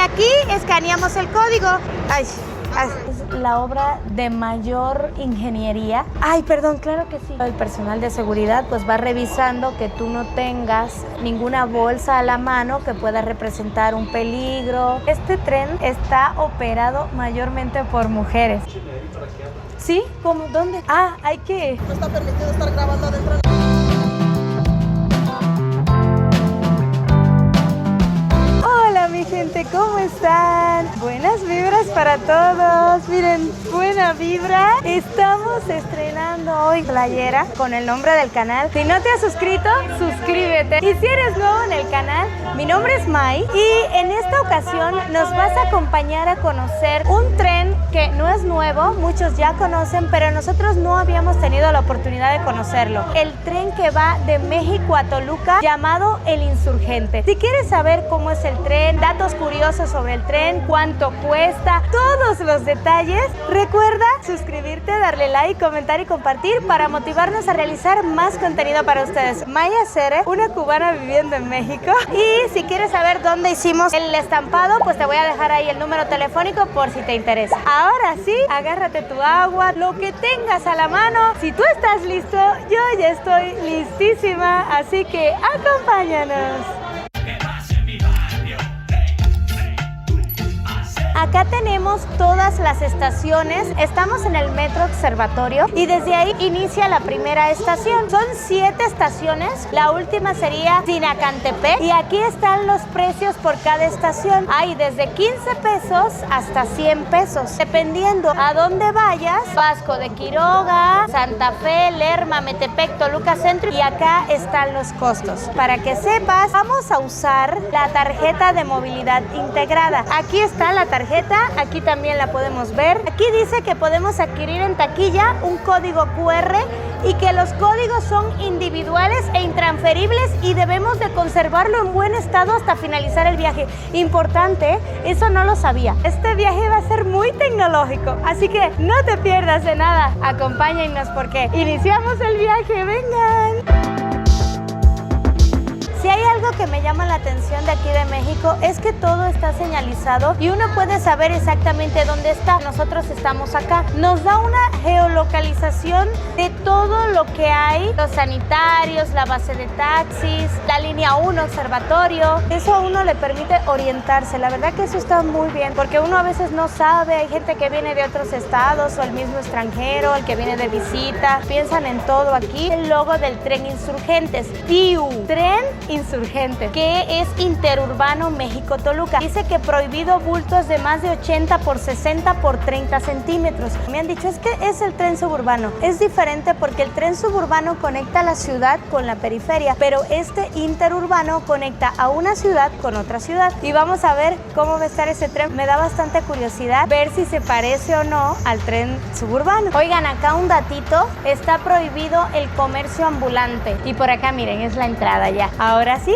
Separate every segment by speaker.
Speaker 1: aquí escaneamos el código. Ay. Es la obra de mayor ingeniería. Ay, perdón, claro que sí. El personal de seguridad pues va revisando que tú no tengas ninguna bolsa a la mano que pueda representar un peligro. Este tren está operado mayormente por mujeres. ¿Sí? ¿Cómo? ¿Dónde? Ah, hay que...
Speaker 2: No está permitido estar grabando adentro.
Speaker 1: Hola mi gente, ¿cómo están? Buenas vibras para todos. Miren, buena vibra. Estamos estrenando hoy playera con el nombre del canal. Si no te has suscrito, suscríbete. Y si eres nuevo en el canal, mi nombre es May y en esta ocasión nos vas a acompañar a conocer un tren que no es nuevo, muchos ya conocen, pero nosotros no habíamos tenido la oportunidad de conocerlo. El tren que va de México a Toluca, llamado El Insurgente. Si quieres saber cómo es el tren, datos curiosos sobre el tren, cuánto cuesta, todos los detalles, recuerda suscribirte, darle like, comentar y compartir para motivarnos a realizar más contenido para ustedes. Maya Cere, una cubana viviendo en México. Y si quieres saber dónde hicimos el estampado, pues te voy a dejar ahí el número telefónico por si te interesa. Ahora sí, agárrate tu agua, lo que tengas a la mano. Si tú estás listo, yo ya estoy listísima, así que acompáñanos. Acá tenemos todas las estaciones. Estamos en el Metro Observatorio y desde ahí inicia la primera estación. Son 7 estaciones. La última sería Sinacantepec y aquí están los precios por cada estación. Hay desde 15 pesos hasta 100 pesos. Dependiendo a dónde vayas, Vasco de Quiroga, Santa Fe, Lerma, Metepec, Toluca Centro, y acá están los costos. Para que sepas, vamos a usar la tarjeta de movilidad integrada. Aquí está la tarjeta. Aquí también la podemos ver. Aquí dice que podemos adquirir en taquilla un código QR y que los códigos son individuales e intransferibles y debemos de conservarlo en buen estado hasta finalizar el viaje. Importante, eso no lo sabía. Este viaje va a ser muy tecnológico, así que no te pierdas de nada. Acompáñennos porque iniciamos el viaje. ¡Vengan! Si hay algo que me llama la atención de aquí de México es que todo está señalizado y uno puede saber exactamente dónde está. Nosotros estamos acá. Nos da una geolocalización de todo lo que hay, los sanitarios, la base de taxis, la línea 1, observatorio. Eso a uno le permite orientarse. La verdad que eso está muy bien porque uno a veces no sabe. Hay gente que viene de otros estados o el mismo extranjero, el que viene de visita. Piensan en todo aquí. El logo del tren Insurgentes. TIU, Tren Insurgente, que es interurbano México-Toluca. Dice que prohibido bultos de más de 80 por 60 por 30 centímetros. Me han dicho, es que es el tren suburbano. Es diferente porque el tren suburbano conecta la ciudad con la periferia, pero este interurbano conecta a una ciudad con otra ciudad. Y vamos a ver cómo va a estar ese tren. Me da bastante curiosidad ver si se parece o no al tren suburbano. Oigan, acá un datito. Está prohibido el comercio ambulante. Y por acá, miren, es la entrada ya. Ahora sí.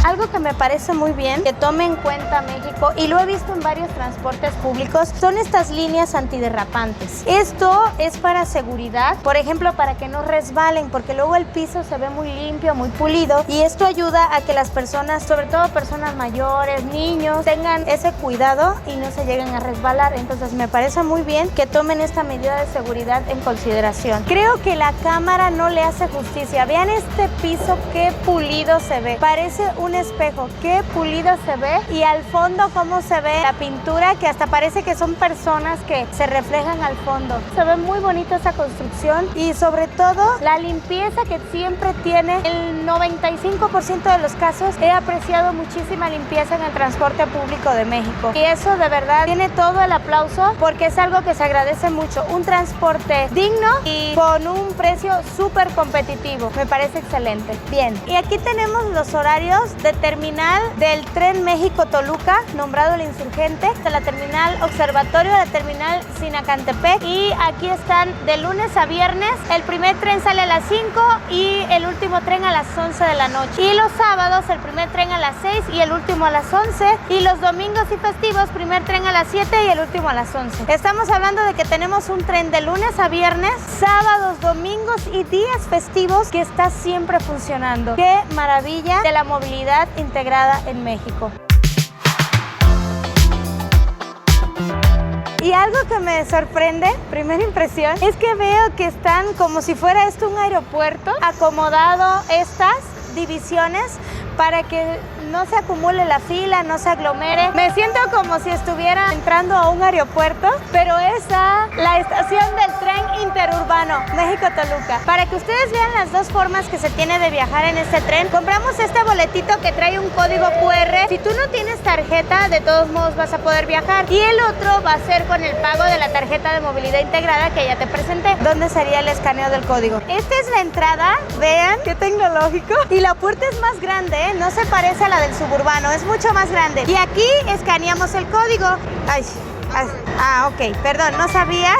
Speaker 1: Algo que me parece muy bien que tome en cuenta México, y lo he visto en varios transportes públicos, son estas líneas antiderrapantes. Esto es para seguridad, por ejemplo, para que no resbalen, porque luego el piso se ve muy limpio, muy pulido, y esto ayuda a que las personas, sobre todo personas mayores, niños, tengan ese cuidado y no se lleguen a resbalar. Entonces me parece muy bien que tomen esta medida de seguridad en consideración. Creo que la cámara no le hace justicia. Vean este piso, qué pulido se ve. Parece un espejo, qué pulido se ve, y al fondo cómo se ve la pintura, que hasta parece que son personas que se reflejan al fondo. Se ve muy bonita esa construcción y sobre todo la limpieza que siempre tiene. El 95% de los casos he apreciado muchísima limpieza en el transporte público de México, y eso de verdad tiene todo el aplauso porque es algo que se agradece mucho. Un transporte digno y con un precio súper competitivo. Me parece excelente. Bien, y aquí tenemos los horarios. Determinados terminal del tren México-Toluca, nombrado el Insurgente, de la terminal Observatorio, de la terminal Sinacantepec, y aquí están de lunes a viernes. El primer tren sale a las 5 y el último tren a las 11 de la noche. Y los sábados el primer tren a las 6 y el último a las 11. Y los domingos y festivos, primer tren a las 7 y el último a las 11. Estamos hablando de que tenemos un tren de lunes a viernes, sábados, domingos y días festivos que está siempre funcionando. ¡Qué maravilla de la movilidad integrada en México! Y algo que me sorprende, primera impresión, es que veo que están como si fuera esto un aeropuerto, acomodado estas divisiones para que no se acumule la fila, no se aglomere. Me siento como si estuviera entrando a un aeropuerto, pero es la estación del tren interurbano México-Toluca. Para que ustedes vean las dos formas que se tiene de viajar en este tren, compramos este boletito que trae un código QR. Si tú no tienes tarjeta, de todos modos vas a poder viajar. Y el otro va a ser con el pago de la tarjeta de movilidad integrada que ya te presenté. ¿Dónde sería el escaneo del código? Esta es la entrada, vean qué tecnológico. Y la puerta es más grande, ¿eh? No se parece a la del suburbano, es mucho más grande. Y aquí escaneamos el código. Ok, perdón, no sabía.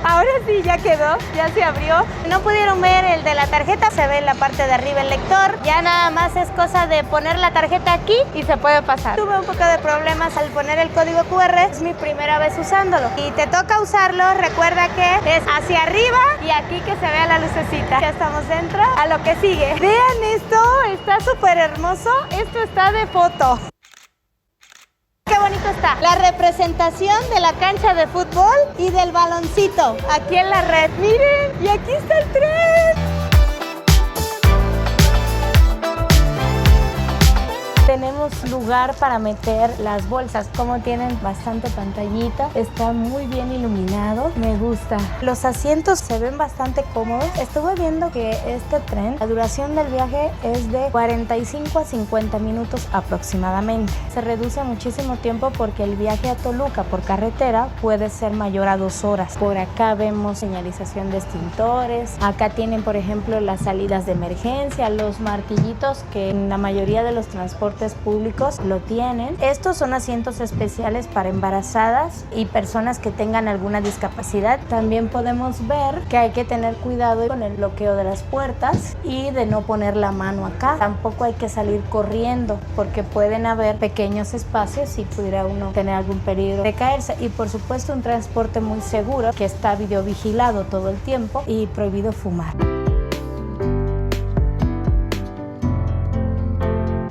Speaker 1: Ahora sí, ya quedó, ya se abrió. No pudieron ver el de la tarjeta, se ve en la parte de arriba el lector. Ya nada más es cosa de poner la tarjeta aquí y se puede pasar. Tuve un poco de problemas al poner el código QR, es mi primera vez usándolo. Y te toca usarlo, recuerda que es hacia arriba y aquí que se vea la lucecita. Ya estamos dentro, a lo que sigue. Vean esto, está súper hermoso. Esto está de foto. Qué bonito está. La representación de la cancha de fútbol y del baloncito aquí en la red. Miren, y aquí está el tren. Tenemos lugar para meter las bolsas, como tienen bastante pantallita, está muy bien iluminado, me gusta. Los asientos se ven bastante cómodos. Estuve viendo que este tren, la duración del viaje es de 45 a 50 minutos aproximadamente. Se reduce muchísimo tiempo porque el viaje a Toluca por carretera puede ser mayor a 2 horas. Por acá vemos señalización de extintores, acá tienen por ejemplo las salidas de emergencia, los martillitos que en la mayoría de los transportes públicos lo tienen. Estos son asientos especiales para embarazadas y personas que tengan alguna discapacidad. También podemos ver que hay que tener cuidado con el bloqueo de las puertas y de no poner la mano acá. Tampoco hay que salir corriendo porque pueden haber pequeños espacios y pudiera uno tener algún peligro de caerse. Y por supuesto un transporte muy seguro que está videovigilado todo el tiempo y prohibido fumar.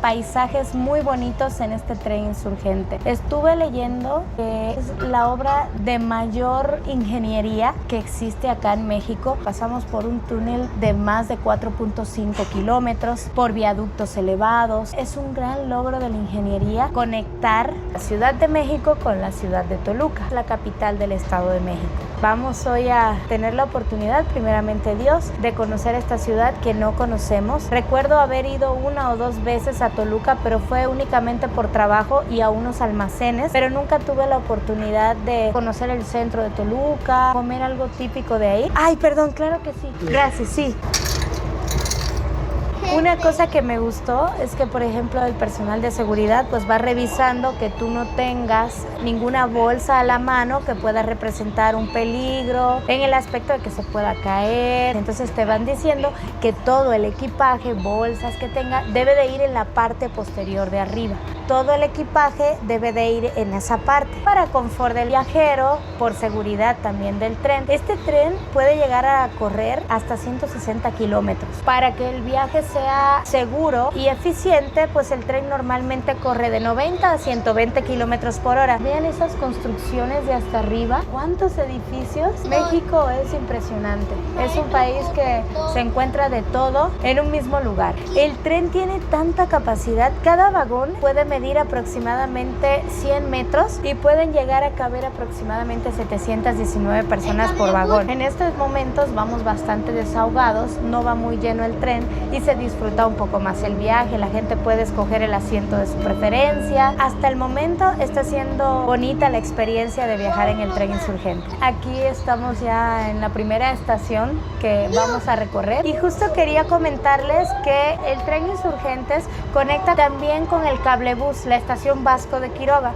Speaker 1: Paisajes muy bonitos en este tren Insurgente. Estuve leyendo que es la obra de mayor ingeniería que existe acá en México. Pasamos por un túnel de más de 4.5 kilómetros, por viaductos elevados. Es un gran logro de la ingeniería conectar la Ciudad de México con la ciudad de Toluca, la capital del Estado de México. Vamos hoy a tener la oportunidad, primeramente Dios, de conocer esta ciudad que no conocemos. Recuerdo haber ido 1 o 2 veces a Toluca, pero fue únicamente por trabajo y a unos almacenes, pero nunca tuve la oportunidad de conocer el centro de Toluca, comer algo típico de ahí. Ay, perdón, claro que sí. Gracias, sí. Una cosa que me gustó es que, por ejemplo, el personal de seguridad pues va revisando que tú no tengas ninguna bolsa a la mano que pueda representar un peligro en el aspecto de que se pueda caer. Entonces te van diciendo que todo el equipaje, bolsas que tenga, debe de ir en la parte posterior de arriba. Todo el equipaje debe de ir en esa parte para confort del viajero, por seguridad también del tren. Este tren puede llegar a correr hasta 160 kilómetros. Para que el viaje sea seguro y eficiente, pues el tren normalmente corre de 90 a 120 kilómetros por hora. Vean esas construcciones de hasta arriba. ¿Cuántos edificios? México es impresionante. Es un país que se encuentra de todo en un mismo lugar. El tren tiene tanta capacidad. Cada vagón puede medir aproximadamente 100 metros y pueden llegar a caber aproximadamente 719 personas por vagón. En estos momentos vamos bastante desahogados, no va muy lleno el tren y se disfruta disfruta un poco más el viaje, la gente puede escoger el asiento de su preferencia. Hasta el momento está siendo bonita la experiencia de viajar en el tren insurgente. Aquí estamos ya en la primera estación que vamos a recorrer y justo quería comentarles que el tren Insurgentes conecta también con el cablebús, la estación Vasco de Quiroga.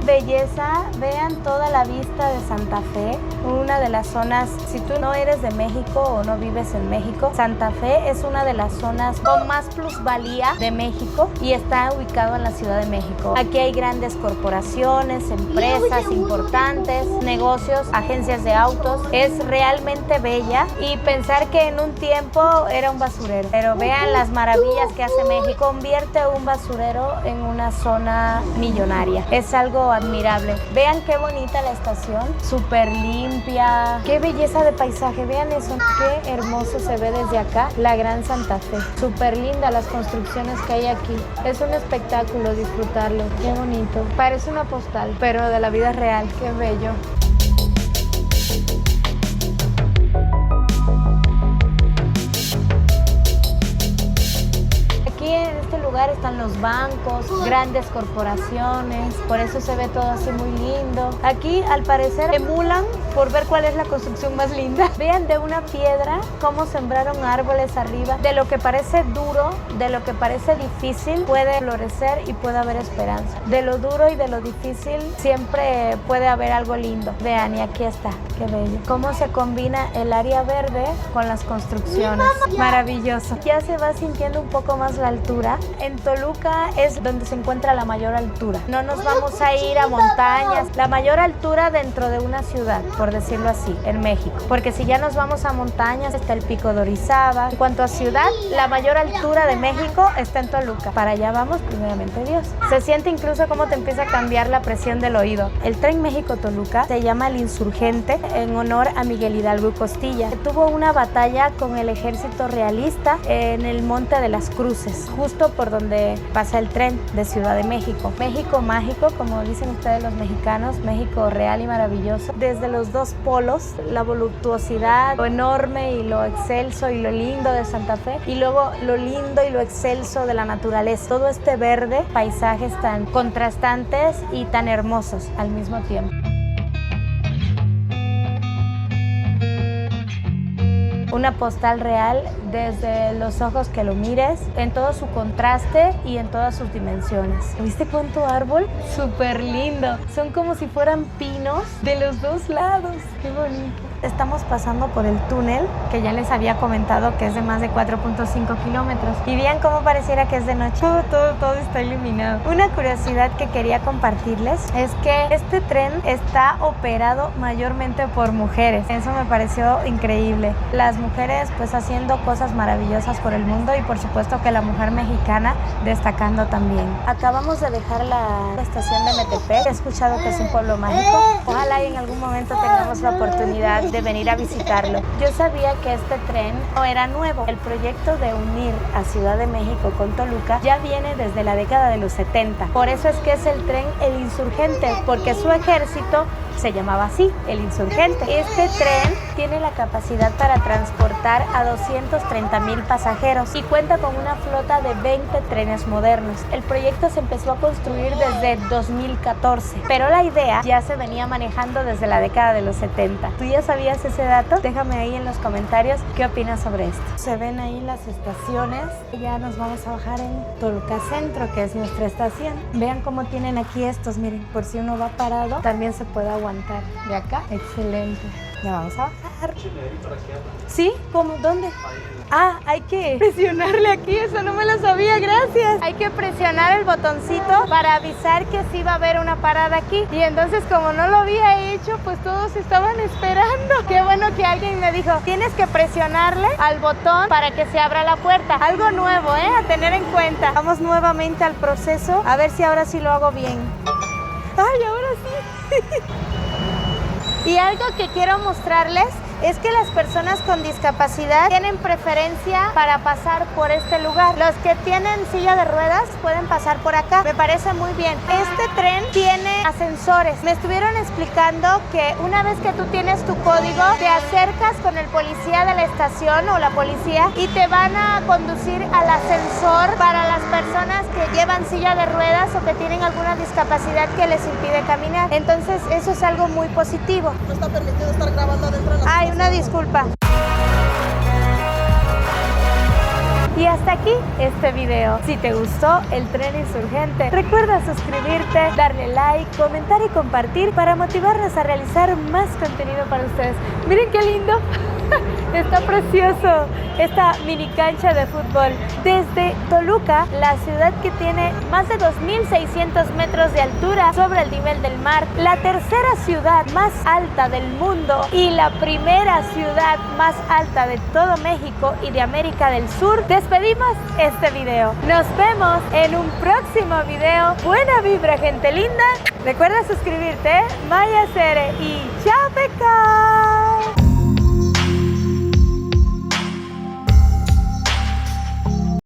Speaker 1: Belleza, vean toda la vista de Santa Fe, una de las zonas, si tú no eres de México o no vives en México, Santa Fe es una de las zonas con más plusvalía de México y está ubicado en la Ciudad de México. Aquí hay grandes corporaciones, empresas importantes, negocios, agencias de autos, es realmente bella y pensar que en un tiempo era un basurero, pero vean las maravillas que hace México, convierte un basurero en una zona millonaria, es algo admirable. Vean qué bonita la estación, súper limpia, qué belleza de paisaje, vean eso, qué hermoso se ve desde acá, la Gran Santa Fe, súper linda las construcciones que hay aquí, es un espectáculo disfrutarlo, qué bonito, parece una postal, pero de la vida real, qué bello. Aquí en este lugar están los bancos, grandes corporaciones, por eso se ve todo así muy lindo. Aquí al parecer emulan por ver cuál es la construcción más linda. Vean de una piedra cómo sembraron árboles arriba. De lo que parece duro, de lo que parece difícil, puede florecer y puede haber esperanza. De lo duro y de lo difícil siempre puede haber algo lindo. Vean, y aquí está, qué bello. Cómo se combina el área verde con las construcciones. Maravilloso. Ya se va sintiendo un poco más la altura. En Toluca es donde se encuentra la mayor altura. No nos vamos a ir a montañas. La mayor altura dentro de una ciudad, por decirlo así, en México. Porque si ya nos vamos a montañas, está el Pico de Orizaba. En cuanto a ciudad, la mayor altura de México está en Toluca. Para allá vamos, primeramente Dios. Se siente incluso cómo te empieza a cambiar la presión del oído. El tren México-Toluca se llama el Insurgente en honor a Miguel Hidalgo y Costilla. Tuvo una batalla con el ejército realista en el Monte de las Cruces, justo por donde pasa el tren de Ciudad de México. México mágico, como dicen ustedes los mexicanos, México real y maravilloso. Desde los dos polos, la voluptuosidad, lo enorme y lo excelso y lo lindo de Santa Fe, y luego lo lindo y lo excelso de la naturaleza. Todo este verde, paisajes tan contrastantes y tan hermosos al mismo tiempo. Una postal real desde los ojos que lo mires, en todo su contraste y en todas sus dimensiones. ¿Viste cuánto árbol? Súper lindo. Son como si fueran pinos de los dos lados. Qué bonito. Estamos pasando por el túnel, que ya les había comentado que es de más de 4.5 kilómetros. Y vean cómo pareciera que es de noche. Todo está iluminado. Una curiosidad que quería compartirles es que este tren está operado mayormente por mujeres. Eso me pareció increíble. Las mujeres pues haciendo cosas maravillosas por el mundo y por supuesto que la mujer mexicana destacando también. Acabamos de dejar la estación de Metepec. He escuchado que es un pueblo mágico. Ojalá en algún momento tengamos la oportunidad de venir a visitarlo. Yo sabía que este tren no era nuevo. El proyecto de unir a Ciudad de México con Toluca ya viene desde la década de los 70. Por eso es que es el tren El Insurgente, porque su ejército se llamaba así, El Insurgente. Este tren tiene la capacidad para transportar a 230,000 pasajeros y cuenta con una flota de 20 trenes modernos. El proyecto se empezó a construir desde 2014, pero la idea ya se venía manejando desde la década de los 70. ¿Tú ya sabías ese dato? Déjame ahí en los comentarios qué opinas sobre esto. Se ven ahí las estaciones. Ya nos vamos a bajar en Toluca Centro, que es nuestra estación. Vean cómo tienen aquí estos, miren, por si uno va parado, también se puede aguantar. De acá, excelente. Ya vamos a bajar. ¿Sí? ¿Cómo? ¿Dónde? Ah, hay que presionarle aquí, eso no me lo sabía, gracias. Hay que presionar el botoncito para avisar que sí va a haber una parada aquí. Y entonces como no lo había hecho, pues todos estaban esperando. Qué bueno que alguien me dijo, tienes que presionarle al botón para que se abra la puerta. Algo nuevo, a tener en cuenta. Vamos nuevamente al proceso, a ver si ahora sí lo hago bien. ¡Ay, ahora sí! Y algo que quiero mostrarles es que las personas con discapacidad tienen preferencia para pasar por este lugar. Los que tienen silla de ruedas pueden pasar por acá. Me parece muy bien. Este tren tiene ascensores. Me estuvieron explicando que una vez que tú tienes tu código, te acercas con el policía de la estación o la policía y te van a conducir al ascensor para las personas que llevan silla de ruedas o que tienen alguna discapacidad que les impide caminar. Entonces eso es algo muy positivo.
Speaker 2: No está permitido estar grabando adentro de la
Speaker 1: Ay, una disculpa. Y hasta aquí este video. Si te gustó el tren insurgente, recuerda suscribirte, darle like, comentar y compartir para motivarnos a realizar más contenido para ustedes. Miren qué lindo. Está precioso esta mini cancha de fútbol. Desde Toluca, la ciudad que tiene más de 2.600 metros de altura sobre el nivel del mar, la tercera ciudad más alta del mundo y la primera ciudad más alta de todo México y de América del Sur, despedimos este video. Nos vemos en un próximo video. Buena vibra, gente linda. Recuerda suscribirte, Maya Cere y chao, peca.